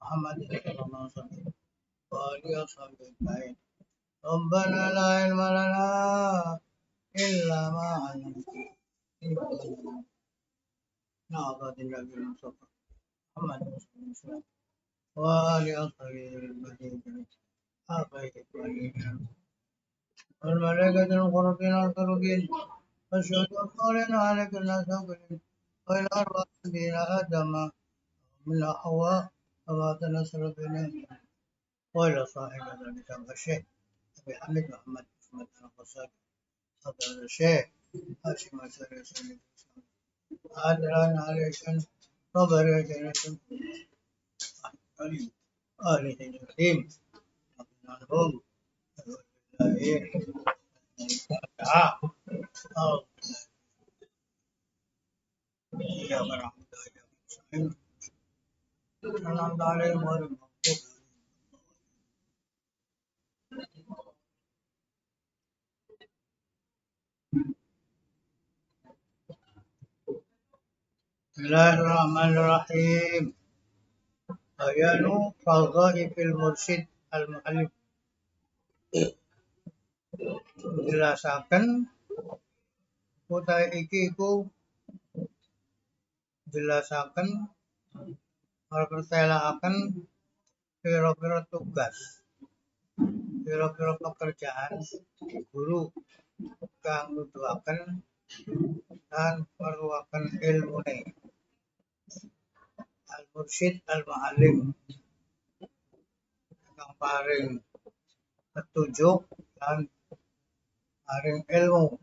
Muhammad sallallahu alaihi wasallam wa alihi washabihi ajma'in. Rabbana la ilma lana illa ma 'allamtana innaka na'budu Mustafa Muhammad sallallahu alaihi wasallam wa alihi washabihi ajma'in. Wal malaikatul muqarrabin wal qaribin asyhadu an la ilaha illallah wa ila arba'ina adama min hawa wa tanassalu bina wa ila sahibina al-syekh Abi Hamid Muhammad al-Qasad Abdul Syekh Hashim Asyari Adran Alaisan Rabari Janatun Ali Ali Hijrim Abdul Lahir Ya Rahman Salam alaikum warahmatullahi Bismillahirrahmanirrahim. Bayanu fadhaifil mursyid al-mu'allif. Jelasaken utawi iki iku jelasaken pertelaaken pira-pira tugas, pira-pira pekerjaan guru kang nuduhaken dan perluaken ilmune. Al-mursyid al-mu'allim kang paring petunjuk dan paring ilmu.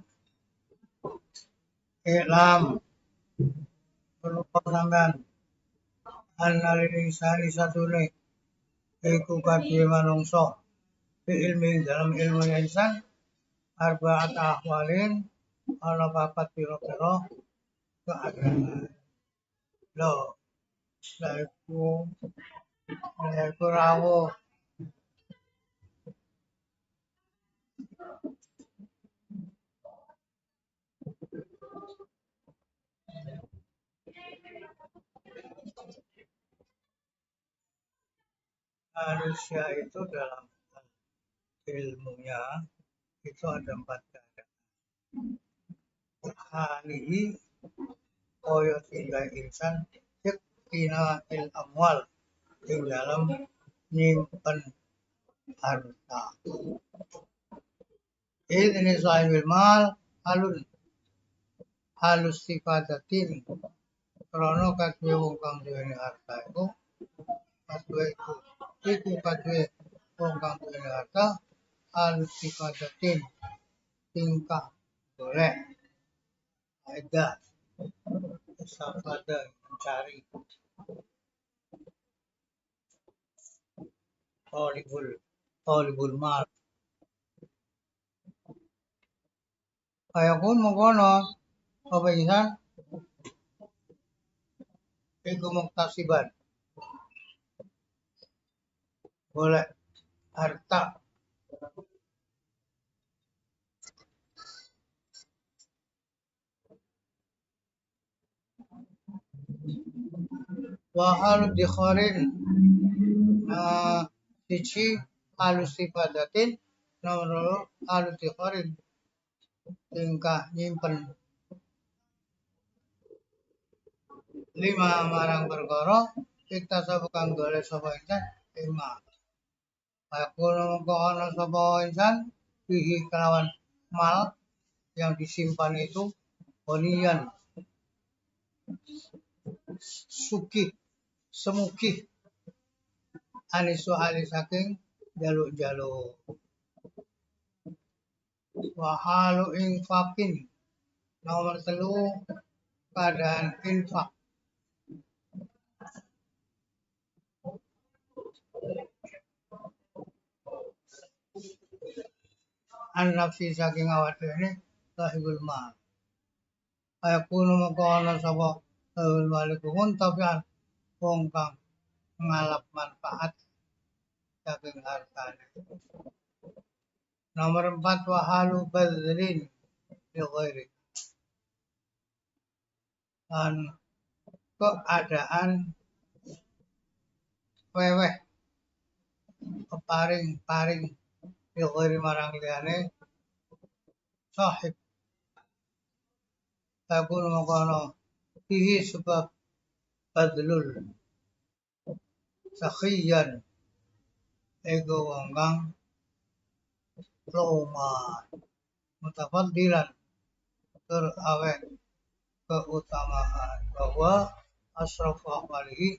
Ilam perlu sampean analil insani satune iku kadhe manungsa fi ilmi dalam ilmu insan arba'at ahwalin ana papat pira-pira keadaan. Lho, laiku rawuh manusia itu dalam ilmunya itu ada 4 keadaan. Halihi koyo tinggal insan yakina il amwal di dalam nyimpen harta. Ini sahibul mal halus sifatatin krono kadhe wong kang duweni harta iku kadhe wong kang duweni harta halus sifatatin tingkah golek ada safada mencari talibul mal kaya pun mengkono apa insan iku muktasiban golek harta wa halu dikharin siji halus sifadatin nomor halus dikharin tingkah nyimpen 5 marang perkara kita sabukang golek sapa insan 5 aku mongko ana sapa insan fihi kelawan mal yang disimpan itu bonian sukih semukih anisu alis saking jaluk-jaluk wahalu infakin nomor 3 keadaan infak an-nafsi saking awak dhewe sahibul mal ayakunu mongko ana sapa sahibul mal iku muntafi'an wong kang ngalap manfaat saking hartane. Nomor 4 wahalu badzlin li ghairi dan keadaan weweh paring yogori marang liyane sahib takun mengkono fihi sebab badlul sakhiyan ego wong kang loman mutafaddilan tur aweh keutamaan bahwa asrafu amalihi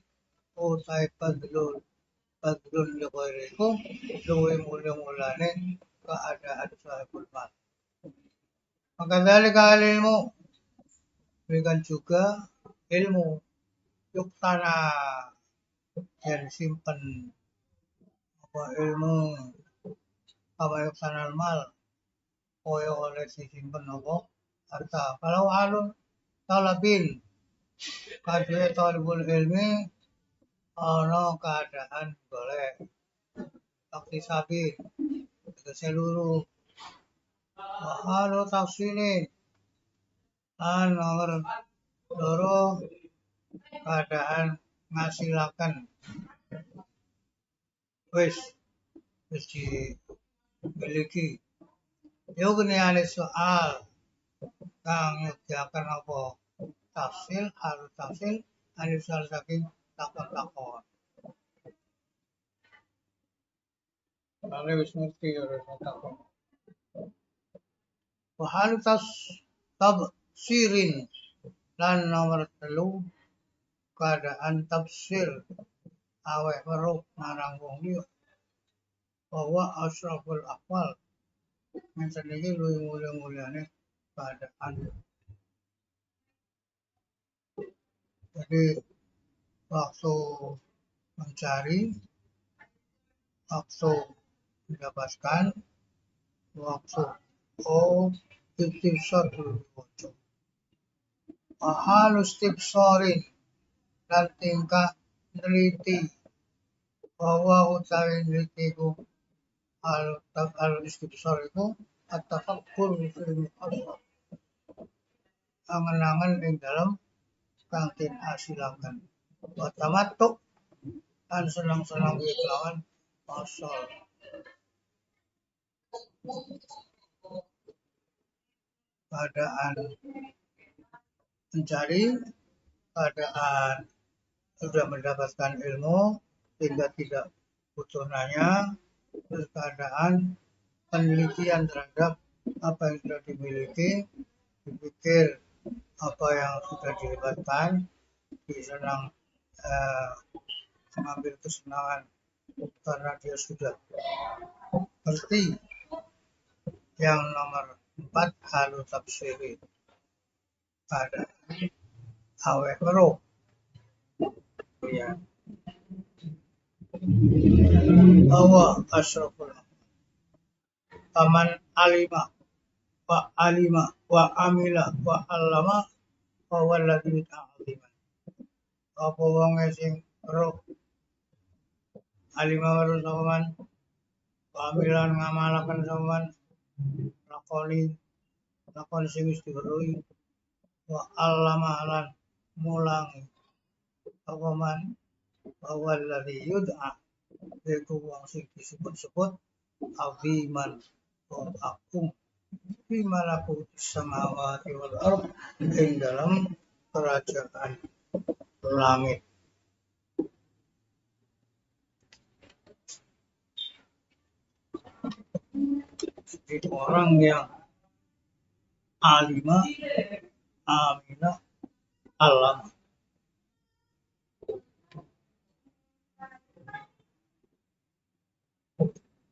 utai badlul yogoriku luwih mulia-muliane keadaan sahibul mal. Maka dari ilmu berikan juga ilmu yuktana yang simpen apa ilmu apa yuktana mal koyo oleh disimpen apa harta kalau alun talabin kadhe talibul ilmi ana keadaan boleh takti sabi seluruh halu tafsirin nomor loro keadaan ngasilaken wis dimiliki yugni soal kang nyediakan apa tafsil harus tafsil anisal saking takon-takon lalu wis ngerti ya takon wahalu tafsirin lan nomor telu keadaan tafsir aweh weruh marang wong liya bahwa asraful akwal ngeten iki luwih mulia-muliane keadaan. Jadi waktu mencari, waktu mendapatkan, waktu istifsar dulu. Halus istifsarin dan tingkah neliti bahwa utawi neliti itu al istifsar itu at-tafakkur fil muhasab angan-angan ing dalam kang den asilaken wa tamattu lan senang-senang kelawan asal keadaan mencari keadaan sudah mendapatkan ilmu sehingga tidak butuh nanya terus keadaan penelitian terhadap apa yang sudah dimiliki dipikir apa yang sudah dilibatkan disenang mengambil kesenangan karena dia sudah ngerti. Yang nomor 4 halu tafsiri ada aweh weruh ya bahwa asraful paman alima wa amila wa allama wa walladhi ta'aliman apa wong sing roh alima weruh saman pamilan ngamalaken saman lakoni sing wis diweruhi wa allama lan mulangi apa man bahwa ladhi yud'a yaitu wong sing disebut-sebut aziman wong agung fi malakutis samawati wal ardh ing dalam kerajaan langit. Jadi orang yang alima, amina, alam.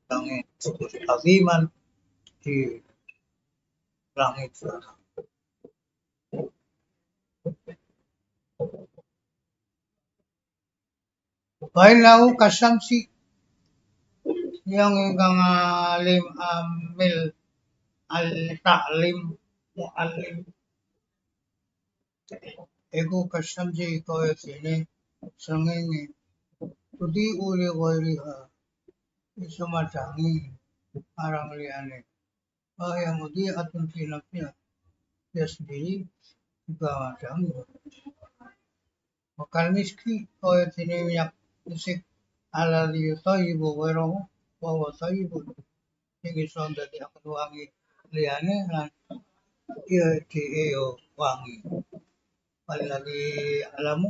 Langit disebut aziman di langit sana. Bainau kasamsi yang ingkang alim amil al-ta'lim mu'allim iku kasamsi kaya dene srengenge tudi uli ghairiha iso madangi marang liyane yang mudi atun filmnya dia sendiri juga madangi bakal miski kaya dene minyak musik alladzi yutayyibu ghayrahu wa huwa thayyibun sing iso ndadekaken wangi liyane lan iya dhewe yo wangi alladzi alamu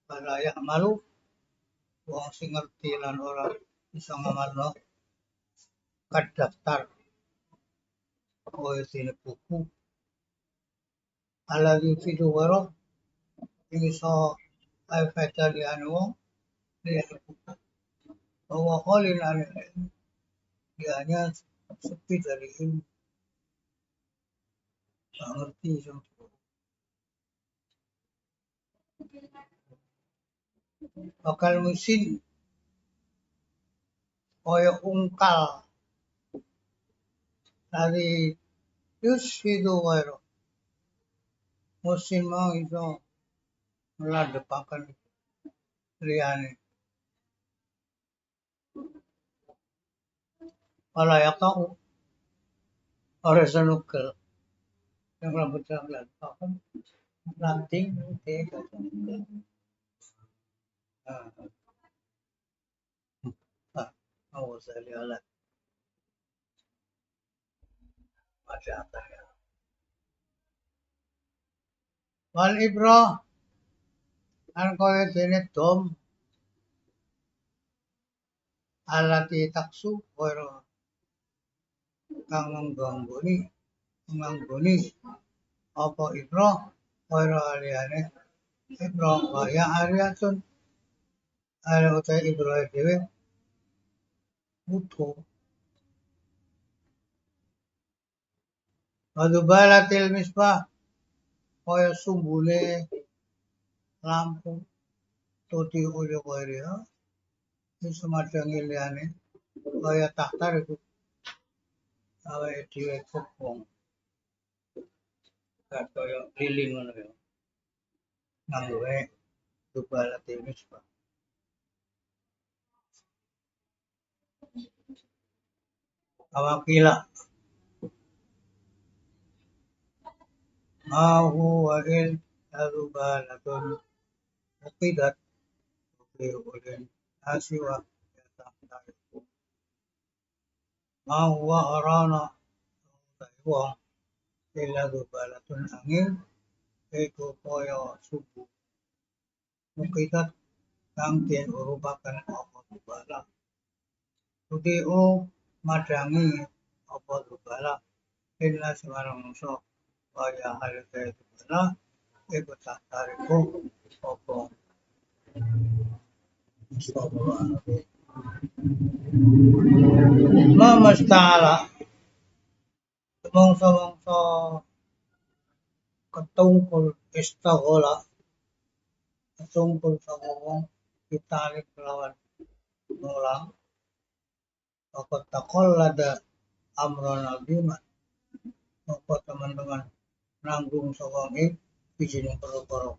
wala ya'malu wong sing ngerti lan ora iso ngamalno kadaftar koyo dene buku alladzi fidu ghayrahu sing iso ae faedah liyane wong liyane buku bahwa khalil anil ilmi dia hanya sepi dari ilmu tak ngerti sama bakal mesin kaya ungkal dari yusfidu wairo mesin mau iso meladepakan liyane wala yaqau ora sanukel yang rambut rambut apa ranting itu أول على ما شاء الله والإبرة أن kaya dene dom alati taksu kaya kang nganggoni apa ibro kaya aliyane ibro kaya ariyatun ala utai ibro dhewe butuh Wadubalatil misbah kaya sumbune lampu tuti ulo kaya itu semacam liyane kaya tahtar itu awake dhewe kobong kaya lilin ngono ya nganggo dubalatil misbah awakila Mahu wa'il arubalatun uqidat ulin asiwa yatahta'iku Mahu wa arana taiwa ila arubalatun angin iku kaya subuh uqidat kang den urupakan apa rubala Udi'u madangi apa rubala illa semarang musuh kaya hal kaya rubala iku tahtariku apa Mama stala mongso-mongso ketungkul istaghola ketungkul sapa wong ditarik lawan mulang apa taqallada amron aziman apa teman-teman nanggung sapa ing bijine perkara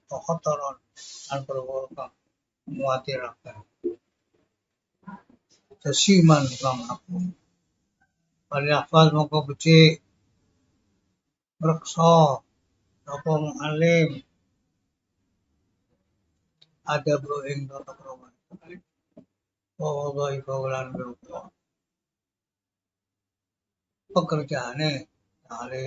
kotoran an perkara muatiraken sesiman kang aku Palihafal mongko becik reksa apa mu'alim ada bro ing tata krama wallahi kaulan berubah pekerjaane ale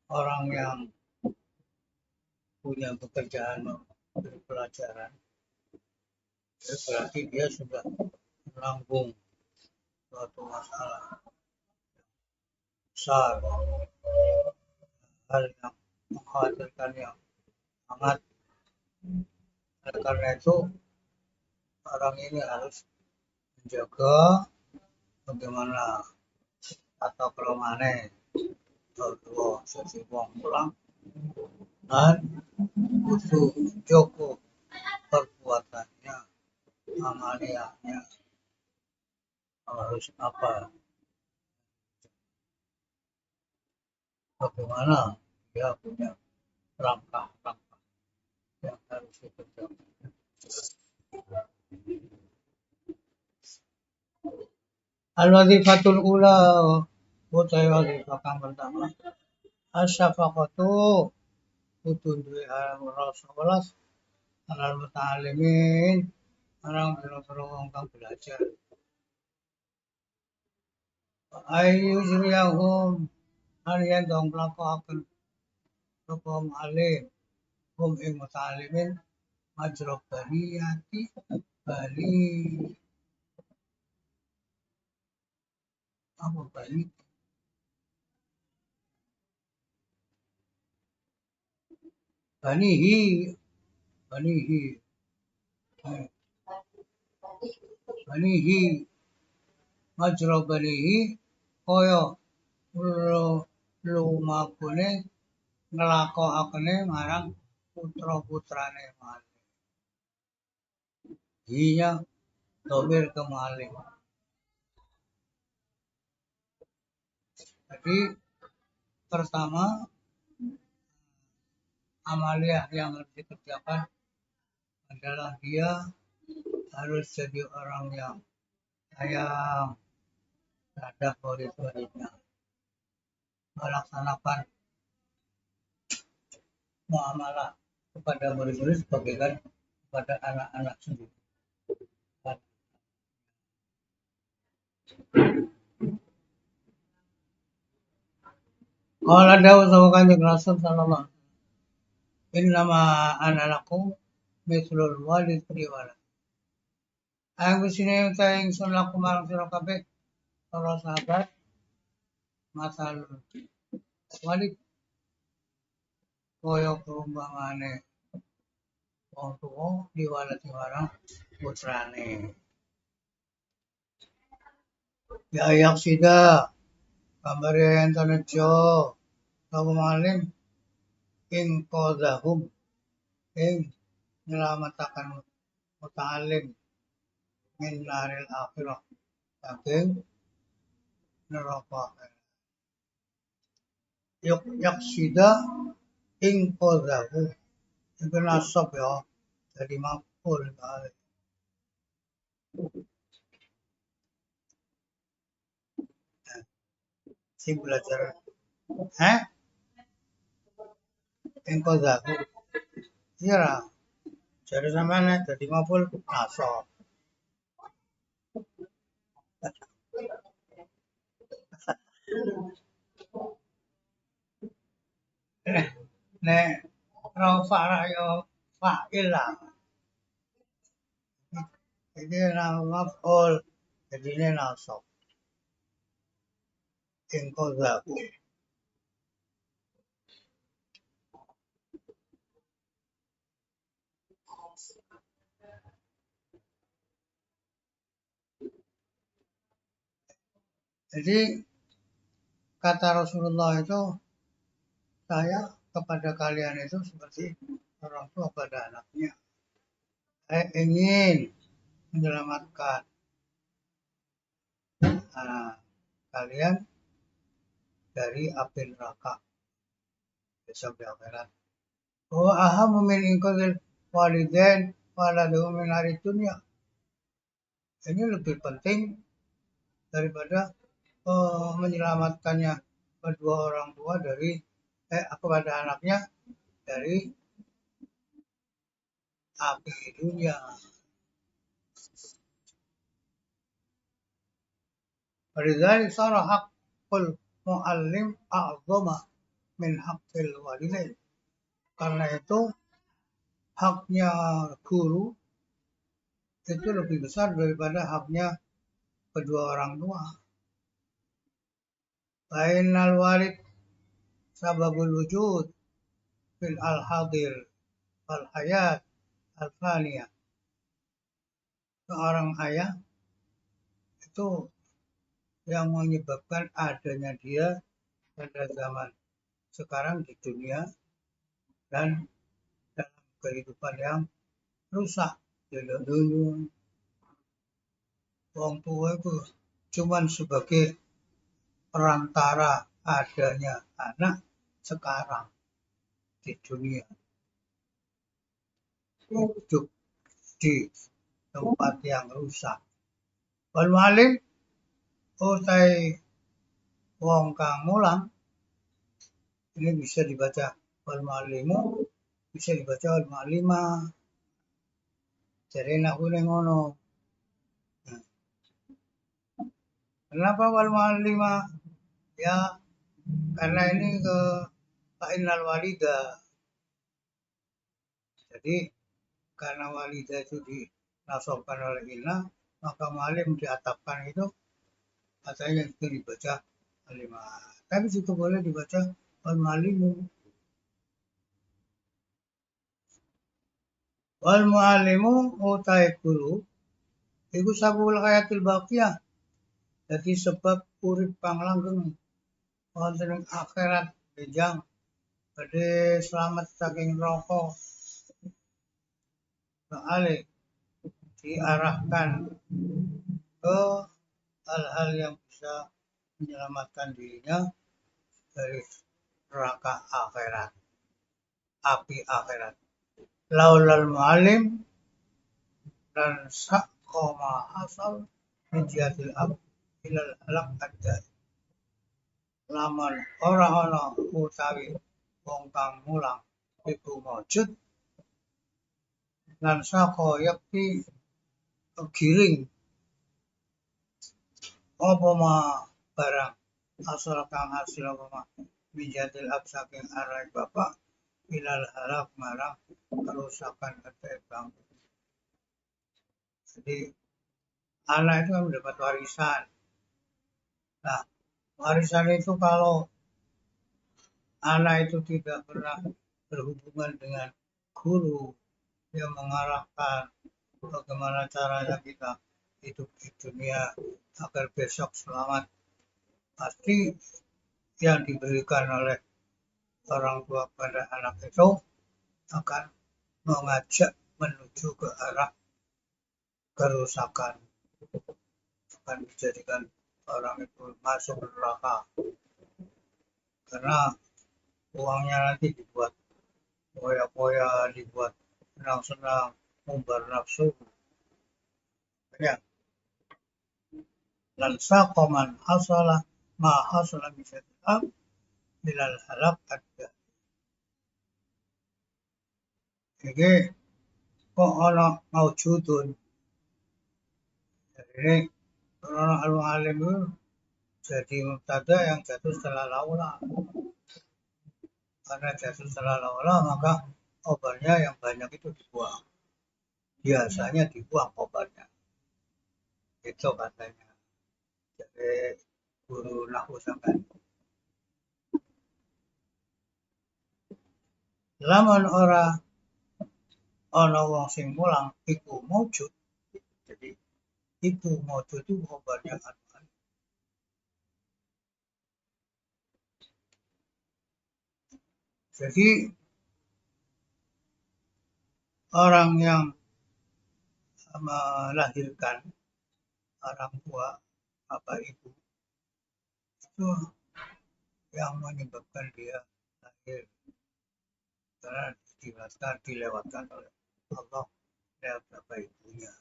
orang yang punya pekerjaan pelajaran berarti dia sudah menanggung suatu masalah besar hal yang mengkhawatirkan yang sangat karena itu orang ini harus menjaga bagaimana tata keramane kalau sesi wong pulang dan butuh joko perbuatannya amaliannya harus apa bagaimana dia punya langkah-langkah yang harus dikerjakan Al-wazifatul ula utawi wazifah kang pertama. Asyafaqatu kudu duwe rasa welas alal muta'allimin marang pira-pira wong kang belajar. Ayu jriyahum halian dong mlakokaken sapa alim hum ing muta'allimin majrab baniyati bali apa bali banihi banihi eh, banihi majrab banihi kaya lumakune nglakokake marang putra-putrane malih. Hiya domir ke malih. Jadi pertama amalia yang harus dikerjakan adalah dia harus jadi orang yang sayang terhadap murid-muridnya, melaksanakan muamalah kepada murid-murid sebagaimana kepada anak-anak sendiri. Kalau ada usaha kanjeng Rasul sallallahu alaihi wasallam, innama ana lakum mithlul walid li walad. Aku sini utai ingsun lakum marang sira kabeh para sahabat masal walid kaya perumpamane wong tuwa diwalet marang putrane. Ya yaksida kambare enten nejo sapa maling ing qadahum ing nyelamataken muta'alim min naril akhirah saking neraka akhirat. Yaksida ing qadahum itu nasab ya jadi maf'ul kali. Si belajar ing qadahum iya lah jadi sampean jadi maf'ul nasab. Nek rafa yo fa'il lah. Jadi nama maf'ul jadi ini nasab. Ing qadahum. Jadi kata Rasulullah itu saya kepada kalian itu seperti orang tua pada anaknya. Saya ingin menyelamatkan kalian dari api neraka besok di akhirat. Wa ahamu min inqadhil walidain waladahu min hari dunia. Ini lebih penting daripada menyelamatkannya kedua orang tua dari kepada anaknya dari api dunia. Walidzalik sara haqqul muallim a'zama min haqqil walidain. Karena itu haknya guru itu lebih besar daripada haknya kedua orang tua. Bainal walid sababul wujud fil al-hadir wal hayat al-faniyah. Seorang ayah itu yang menyebabkan adanya dia pada zaman sekarang di dunia dan dalam kehidupan yang rusak. Dulu orang tua itu cuman sebagai perantara adanya anak sekarang di dunia. Hidup di tempat yang rusak. Wal mu'allim utai wong kang mulang ini bisa dibaca wal muallimu, bisa dibaca wal muallima. Jadi nahune ngono. Nah, kenapa wal muallima? Ya karena ini ke fa'innal walida. Jadi karena walida itu dinasobkan oleh inna, maka muallim diatapkan itu katanya itu dibaca lima. Tapi juga boleh dibaca wal muallimu. Wal muallimu utai guru iku sabul hayatil baqiyah. Jadi sebab urip kang langgeng wonten ing akhirat benjang badhe selamat saking neraka. Soale diarahkan ke hal-hal yang bisa menyelamatkan dirinya dari neraka akhirat, api akhirat. Laulal mu'alim dan sakoma asal menjadil ab ilal halak ada. Laman orang-orang utawi wong kang mulang iku mujud lan saka yakti giring apa ma barang asal kang hasil apa ma menjadil ab saking arai bapak ilal halak marang kerusakan ketebang. Jadi anak itu kan mendapat warisan. Nah, warisan itu kalau anak itu tidak pernah berhubungan dengan guru yang mengarahkan bagaimana caranya kita hidup di dunia agar besok selamat, pasti yang diberikan oleh orang tua pada anak itu akan mengajak menuju ke arah kerusakan, akan dijadikan orang itu masuk neraka karena uangnya nanti dibuat poya-poya, dibuat senang-senang, umbar nafsu. Ya, lan saqaman hasala ma hasala bisa tetap bilal halak ada. Jadi kok ono maujudun. Jadi orang alim itu jadi mubtada yang jatuh setelah laula. Karena jatuh setelah laula maka obatnya yang banyak itu dibuang. Biasanya dibuang obatnya. Itu katanya. Jadi guru nahwu sampai lamun ora ana wong sing mulang iku maujud. Jadi itu maujud itu obatnya kan. Jadi orang yang melahirkan orang tua bapak ibu itu yang menyebabkan dia lahir karena dilewatkan oleh Allah lewat bapak ibunya.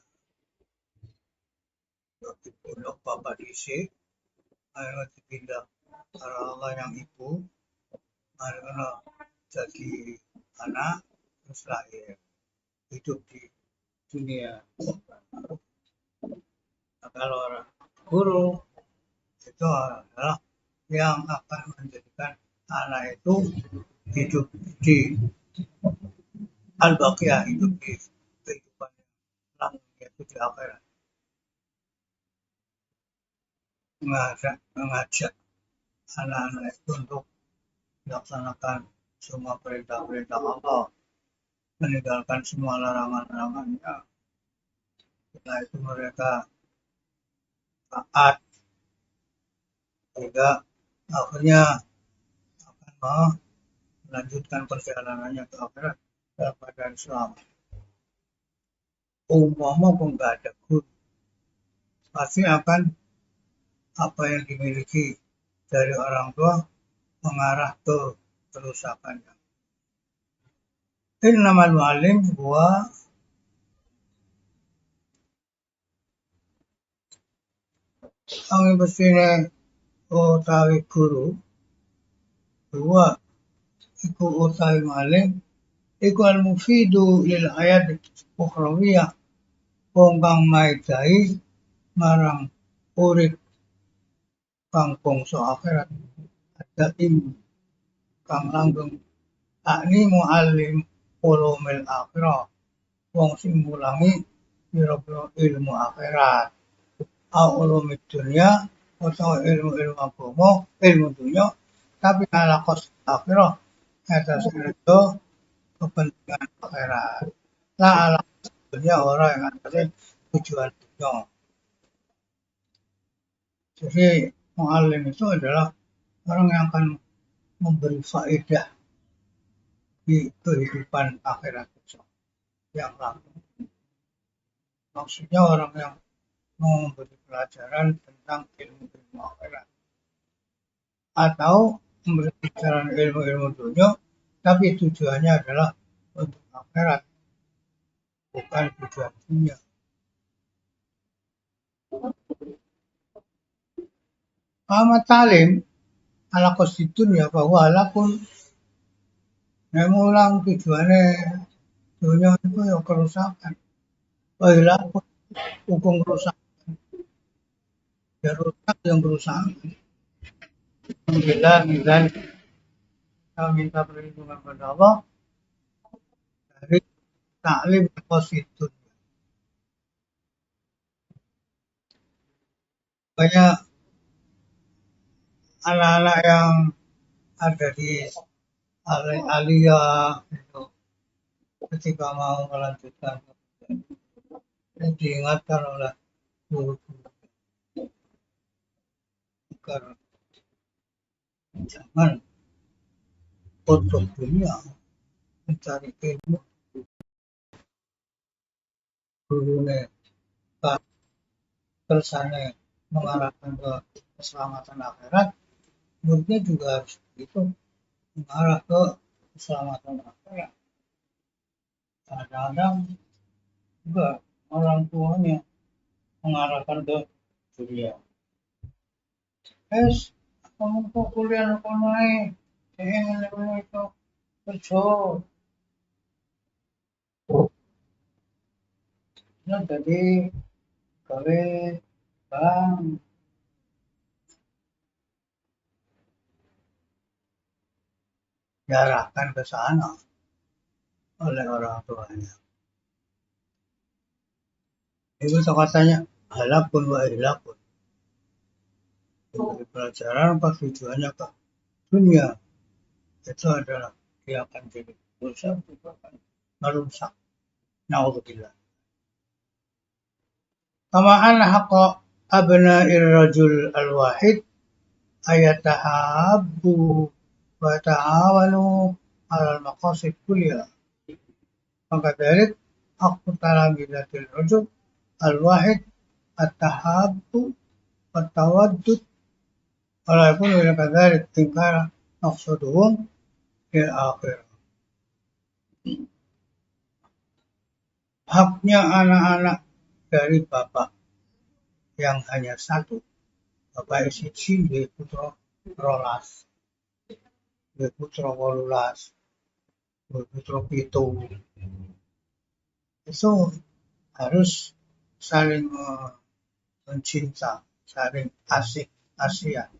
Waktu pondok bapak diisi, akhirnya dipindah karena Allah yang ibu, akhirnya jadi anak terus lahir hidup di dunia. Nah, kalau orang guru itu adalah yang akan menjadikan anak itu hidup di al-baqiyah, hidup di kehidupan yang langgeng yaitu di akhirat. Mengajak anak-anak itu untuk melaksanakan semua perintah-perintah Allah, meninggalkan semua larangan-larangannya. Setelah itu mereka taat sehingga akhirnya akan melanjutkan perjalanannya ke akhirat dalam keadaan selamat. Umpama pun nggak ada guru, pasti akan apa yang dimiliki dari orang tua mengarah ke kerusakannya. Innamal mu'allim huwa Ang mestine utawi guru dua iku utawi malih iku al mufidu lil hayat ukhrawiyah wong kang maedai marang urip kang bangsa akhirat ada kang langgeng akni muallim ulumil akhirah wong sing mulangi pira-pira ilmu akhirat au ulumid dunya utawa ilmu-ilmu agama ilmu dunya tapi ala kos akhirah atas itu kepentingan akhirat lah ala dunya orang yang atasnya tujuan dunya jadi muallim itu adalah orang yang akan memberi faedah di kehidupan akhirat yang lalu. Maksudnya orang yang mau memberi pelajaran tentang ilmu-ilmu akhirat atau memberi pelajaran ilmu-ilmu dunia, tapi tujuannya adalah untuk akhirat, bukan tujuan dunia. Ahmad Talim ala konstitunya bahwa lakun memang tujuannya dunia itu yang kerusakan. Lakun hukum kerusakan. Ya rusak yang kerusakan. Alhamdulillah, kita minta perlindungan kepada Allah dari taklim konstitusi. Banyak anak-anak yang ada di Alia itu ketika mau melanjutkan diingatkan oleh guru-guru agar jangan untuk dunia mencari ilmu gurunya kersane mengarahkan ke keselamatan akhirat muridnya juga harus begitu mengarah ke keselamatan akhirat kadang-kadang juga orang tuanya mengarahkan ke dunia kamu kok kuliah apa naik ini itu kerja nah jadi gawe bang diarahkan ke sana oleh orang tuanya. Itu katanya halakun wa ihlakun. Diberi pelajaran apa tujuannya ke dunia. Itu adalah dia akan jadi rusak, juga akan merusak. Na'udzubillah. Kama anna haqqa abna'ir rajul al-wahid ayatahabbu wa ta'awanu 'alal maqasid kulliha. Maka dari haqqu talamizatil rajul al-wahid at-tahabbu wa tawaddud wala yakunu ila kadzalik in kana maqsaduhum fil akhirah. Haknya anak-anak dari bapak yang hanya satu, bapak siji nggih putra 12, nggih putra 18, nggih putra 7. Itu harus saling mencinta, saling asih-asihan,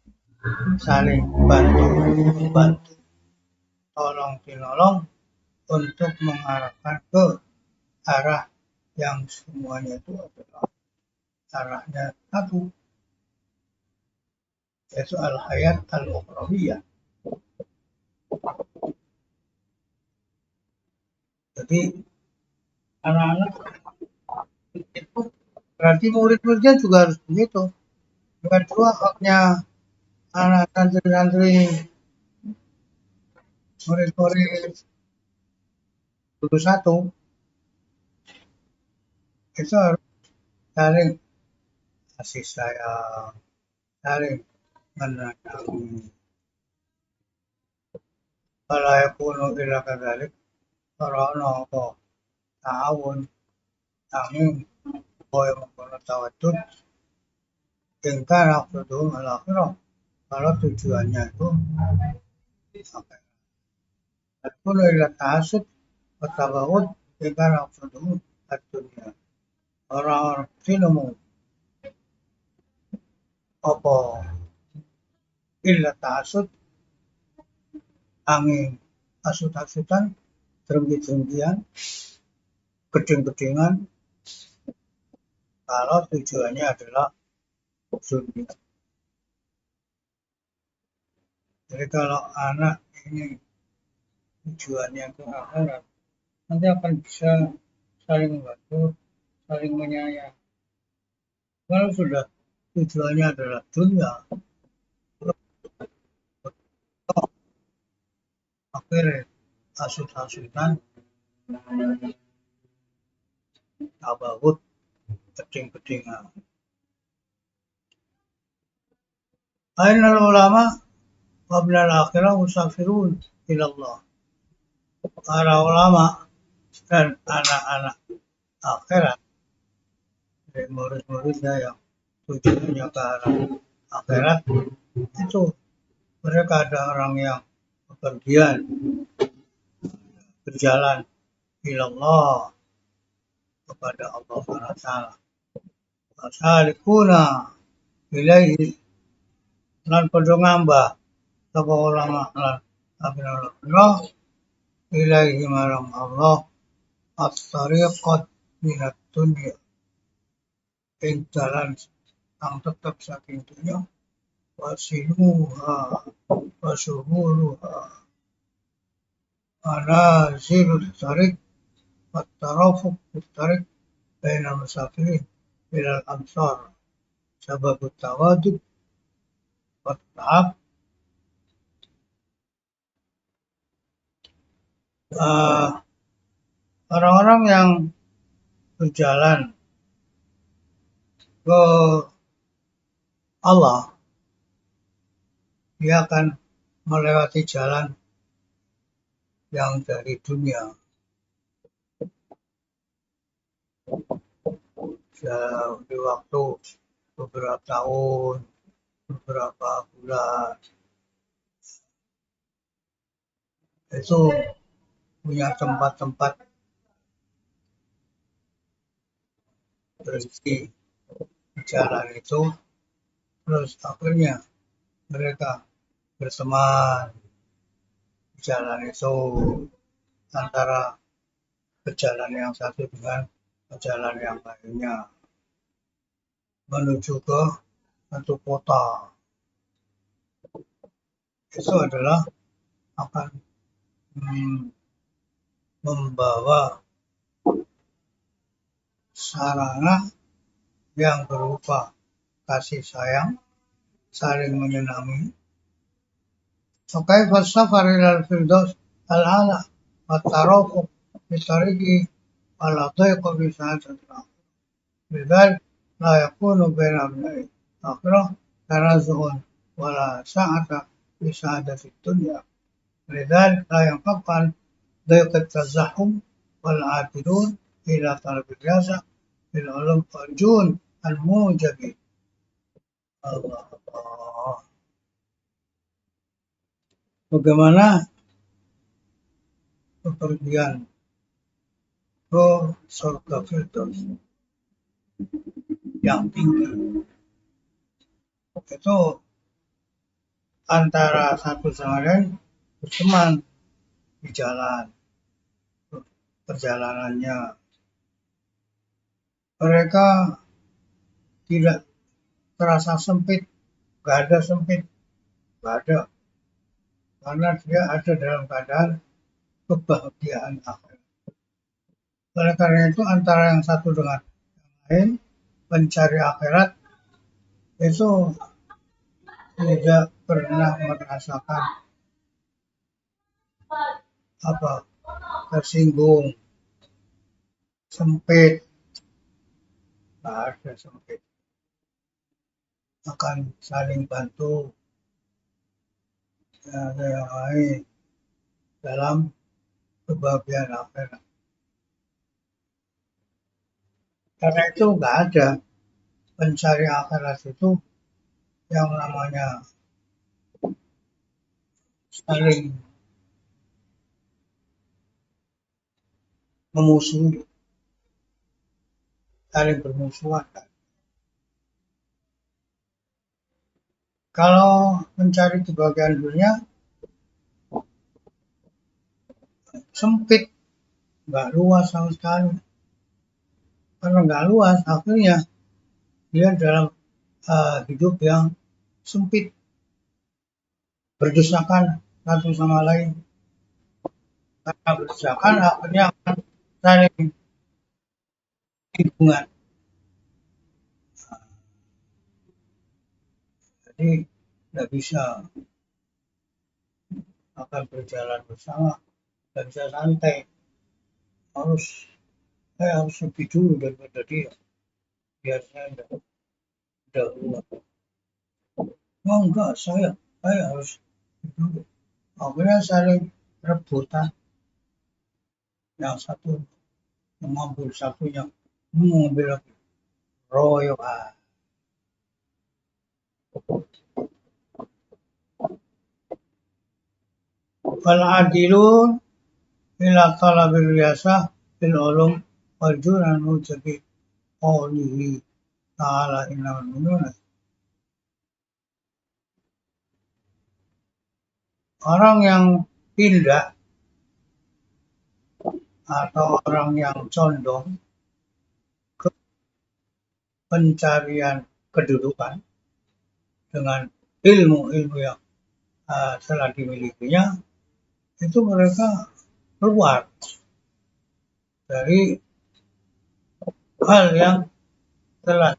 saling bantu, tolong menolong untuk mengarahkan ke arah yang semuanya itu adalah arahnya satu, yaitu al-hayat al-ukhrawiyah. Jadi anak-anak itu berarti murid-muridnya juga harus begitu. Yang kedua haknya anak santri-santri murid-murid guru satu itu harus saling kasih sayang, saling menenangi. Kalau yakunu ila kadzalik karena apa ta'awun tanggung boy mengkono tawadud Ingkar aqsaduhum al-akhirah. Kalau tujuannya itu akhirat. Kullu ila ta'assub wa tabaghut ingkar aqsaduhum ad-dunya. Orang-orang sinemu apa illa ta'assub angin asut-asutan, drengki-drengkian, geding-gedingan kalau tujuannya adalah dunia. Jadi kalau anak ini tujuannya ke akhirat, nanti akan bisa saling membantu, saling menyayang. Kalau sudah tujuannya adalah dunia, akhirnya asut-asutan, tabahut, geding-gedingan. Ainal ulama qabla al-akhirah musafirun ilallah. Para ulama dan anak-anak akhirat, dari murid-muridnya yang tujuannya ke arah akhirat, itu mereka ada orang yang bepergian berjalan ilallah kepada Allah SWT. Asalikuna ilaihi lan padha ngambah sapa ulama lan abnallah ilaihi marang Allah at-tariqat minat dunya ing dalan kang tetep saking dunya wasiluha wasuhuluha manazilul tarik wat-tarafuq fit-tarik bainal musafirin ilal amsar sababut tawadud wat-ta'ab orang-orang yang berjalan ke Allah, dia akan melewati jalan yang dari dunia. Di waktu beberapa tahun, beberapa bulan, itu punya tempat-tempat berhenti di jalan itu, terus akhirnya mereka berteman di jalan itu antara pejalan yang satu dengan pejalan yang lainnya menuju ke satu kota. Itu adalah akan membawa sarana yang berupa kasih sayang, saling menyenangi. Kaifa safar ilal firdaus al-a'la wa tarafuq bi tariqi wala dhayqa bi sa'atil لذلك لا يكون بين أبناء الآخرة تنازع ولا سعة في سعادة الدنيا لذلك لا ينفك عن ضيق التزاحم والعاقلون إلى طلب الرياسة في العلوم يرجون الموجب Allah. Bagaimana kepergian ke surga Firdaus yang tinggi itu antara satu sama lain berteman di jalan perjalanannya. Mereka tidak terasa sempit, nggak ada sempit, nggak ada, karena dia ada dalam keadaan kebahagiaan akhirat. Oleh karena itu antara yang satu dengan yang lain mencari akhirat itu tidak pernah merasakan tersinggung, sempit, nggak ada sempit, akan saling bantu ada yang lain dalam kebahagiaan akhirat. Karena itu nggak ada pencari akhirat itu yang namanya saling memusuhi, saling bermusuhan. Kalau mencari kebahagiaan dunia sempit, nggak luas sama sekali. Karena nggak luas, akhirnya dia dalam hidup yang sempit, berdesakan satu sama lain. Karena berdesakan, akhirnya akan saling hubungan. Jadi nggak bisa akan berjalan bersama, nggak bisa santai. Saya harus lebih dulu daripada dia, biar saya udah keluar. Oh enggak, saya harus dulu. Akhirnya saling rebutan, yang satu mengambil satunya, mengambil lagi, royokan. Fal adilun ila talabil riyasah fil ulum wal junan mujabi qawlihi ta'ala innamal mu'minuna. Orang yang pindah atau orang yang condong ke pencarian kedudukan dengan ilmu-ilmu yang telah dimilikinya, itu mereka keluar dari hal yang telah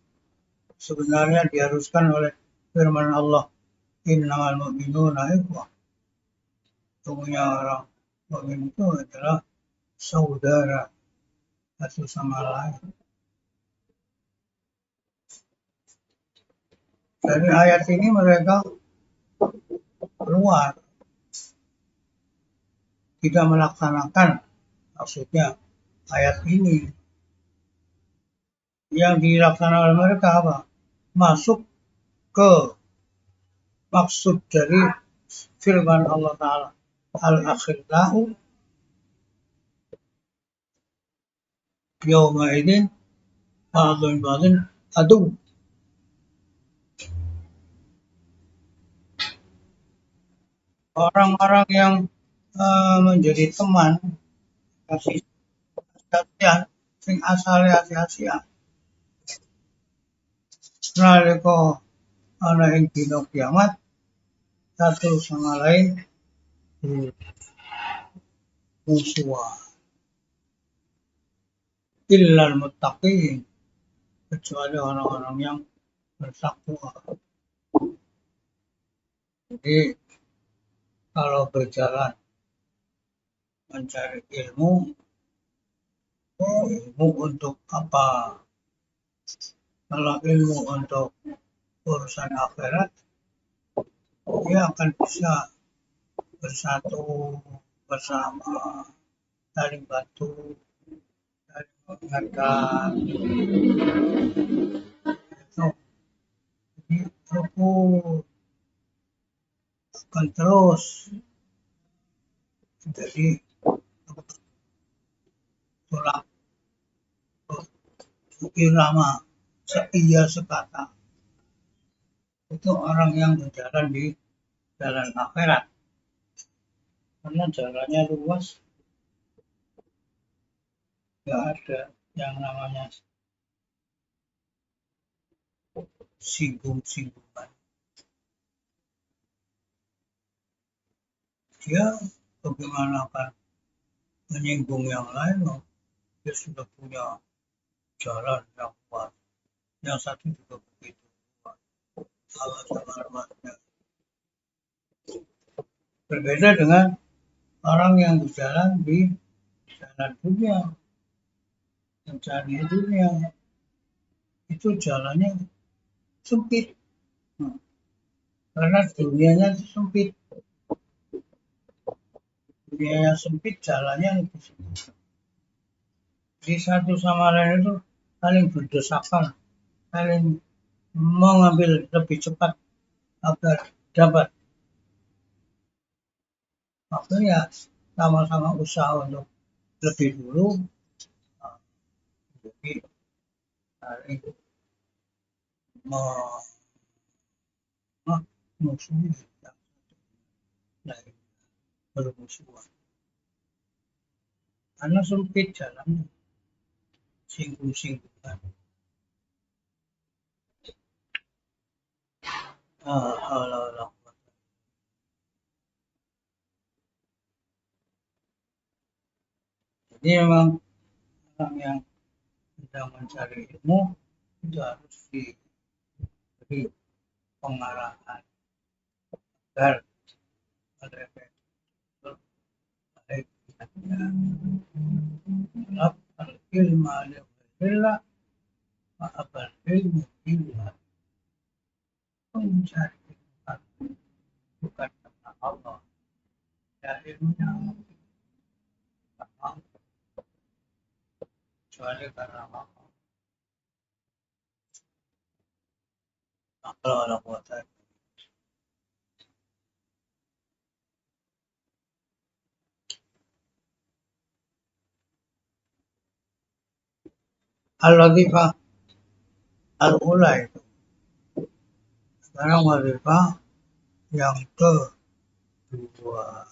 sebenarnya diharuskan oleh firman Allah, innamal mu'minuna ikhwah. Sesungguhnya orang mukmin itu adalah saudara satu sama lain. Dari ayat ini mereka keluar, tidak melaksanakan, maksudnya ayat ini. Yang dilaksanakan oleh mereka apa? Masuk ke maksud dari firman Allah Ta'ala, al-akhillahu yawma idin ba'dun ba'dun adu. Orang-orang yang menjadi teman kasih kasihan sing asale ati-atian nalika ana ing dina kiamat satu sama lain musuhan illal muttaqin, kecuali orang-orang yang bertakwa. Jadi kalau berjalan mencari ilmu untuk apa? Kalau ilmu untuk urusan akhirat, dia akan bisa bersatu bersama, saling bantu, saling mengingatkan. Itu jadi aku akan terus jadi tulang irama seia sekata. Itu orang yang berjalan di jalan akhirat, karena jalannya luas, nggak ada yang namanya singgung-singgungan. Dia bagaimana akan menyinggung yang lain? Dia sudah punya jalan yang kuat. Yang satu juga begitu kuat. Alamat-alamatnya. Berbeda dengan orang yang berjalan di jalan dunia, mencari dunia, itu jalannya sempit, karena dunianya sempit. Dunianya sempit, jalannya lebih sempit. Di satu sama lain itu saling berdesakan, saling mengambil lebih cepat agar dapat waktunya sama-sama usaha untuk lebih dulu jadi saling memusuhi yang lain bermusuhan karena sempit jalan singgung-singgungan hal-hal. Jadi memang orang yang sedang mencari ilmu itu harus diberi pengarahan agar mereka baik ilmu alhamdulillah ma'abal ilmu ilmu mencari ilmu bukan karena Allah ya ilmunya kecuali karena Allah Allah kuasa. Al-Wadifah Al-Ula itu sekarang wadifah yang kedua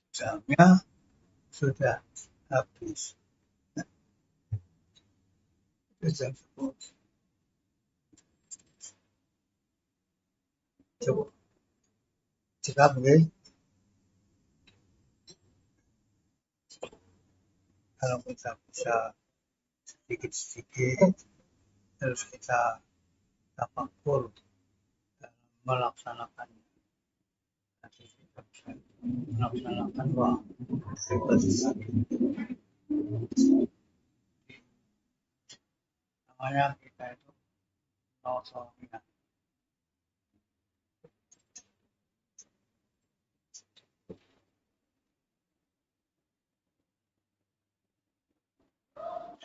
jamnya sudah habis itu jam 10 coba cekap kalau kita bisa sedikit-sedikit terus kita tafakkur dalam melaksanakannya nanti kita bisa melaksanakan wah namanya kita itu soalnya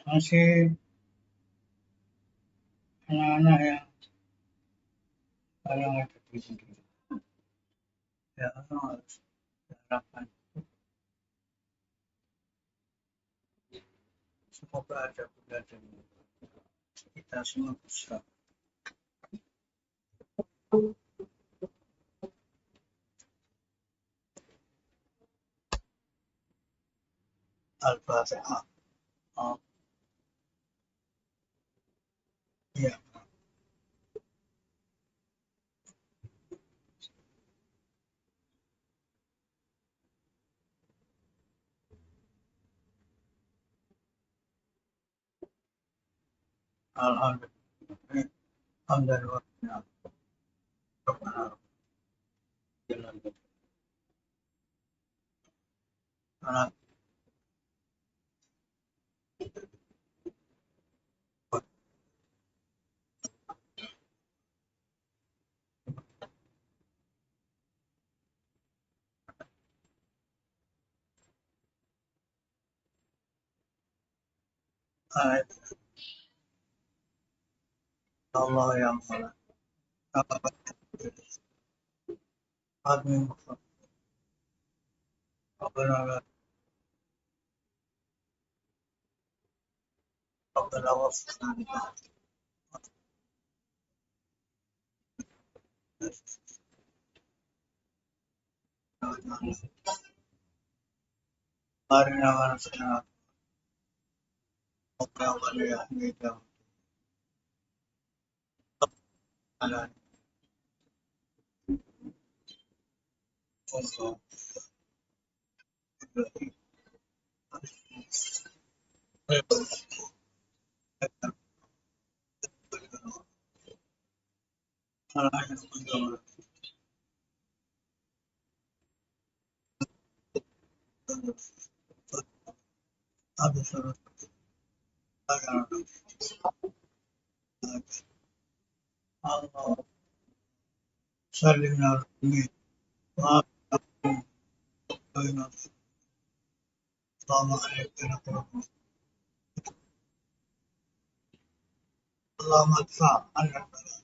masih anak-anak yang ada di sini ya harus diharapkan semoga ada bunda kita semua bisa Al-Fatihah. Oh, ya. Alhamdulillah. Alhamdulillah. Karena Allah yang salah. Amin. Rabbana Rabbana wafqna. Arina warasna. Rabbana waliyahmida. Ala. Allah. Allah. Salimna Rabbi. Wa Allahumma alaika اللهم ادفع عنا البلاء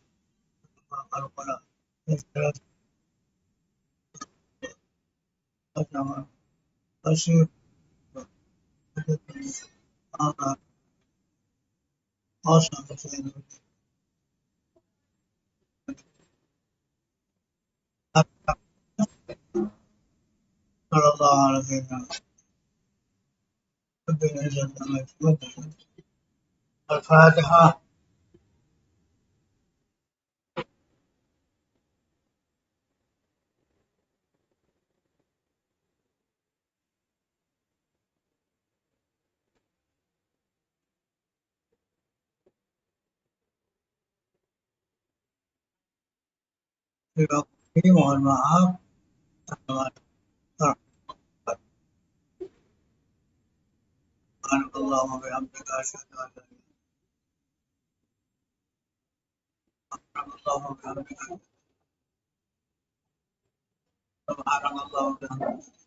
والقلق والسترة والجمال والسوء والفتن والأمراض وأصحاب الخير صلى الله على سيدنا محمد العزة عما يصفون الفاتحة. Terima kasih, mohon maaf. سبحانك اللهم وبحمدك أشهد أن لا إله إلا أنت. سبحانك اللهم وبحمدك